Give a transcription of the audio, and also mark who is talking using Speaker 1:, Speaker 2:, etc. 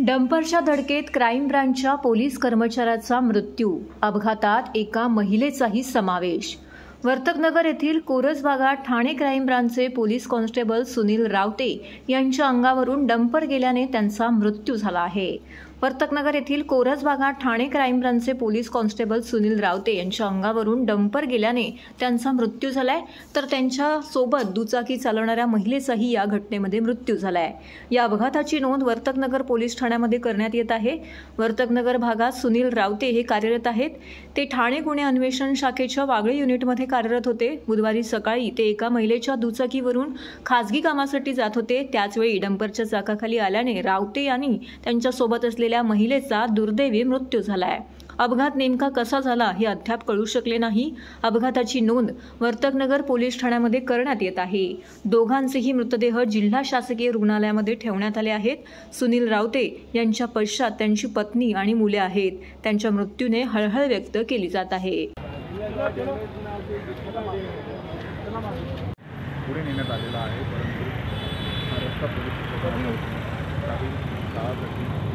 Speaker 1: डंपरच्या धडकेत crime ब्रांचच्या police कर्मचाऱ्याचा मृत्यू, अपघातात एका महिलेचाही समावेश। वर्तकनगर येथील कोरस भागात ठाणे क्राईम ब्रांचचे पोलीस कॉन्स्टेबल सुनील रावते यांच्या अंगावरून डंपर गेल्याने त्यांचा मृत्यू झाला आहे। वर्तकनगर येथील कोरस भागात ठाणे क्राईम ब्रांचचे पोलीस कॉन्स्टेबल सुनील रावते यांच्या अंगावरून डंपर गेल्याने त्यांचा मृत्यू झालाय, तर त्यांच्या सोबत दुचाकी चालवणाऱ्या महिलेचाही या घटनेमध्ये मृत्यू झालाय। या अपघाताची नोंद वर्तकनगर पोलीस ठाण्यामध्ये करण्यात येत आहे। वर्तकनगर भागात सुनील रावते हे कार्यरत आहेत। ते ठाणे गुन्हे अन्वेषण शाखेच्या वागळे युनिटमध्ये कार्यरत होते। बुधवारी सकाळी ते एका महिलेच्या दुचाकीवरून खासगी कामासाठी जात होते। त्याचवेळी डंपरच्या चाकाखाली आल्याने रावते यांनी त्यांच्या सोबत असलेल्या महिलेचा दुर्दैवी मृत्यू झालाय। अपघात नेमका कसा झाला हे अद्याप कळू शकले नाही। अपघाताची नोंद वर्तकनगर पोलीस ठाण्यामध्ये करण्यात येत आहे। दोघांचेही मृतदेह जिल्हा शासकीय रुग्णालयामध्ये ठेवण्यात आले आहेत। सुनील रावते यांच्या पश्चात त्यांची पत्नी आणि मुले आहेत। त्यांच्या मृत्यूने हळहळ व्यक्त केली जात आहे।
Speaker 2: पुढे नेण्यात आलेला आहे, परंतु महाराष्ट्र पोलीस प्रशासनाने काही काळासाठी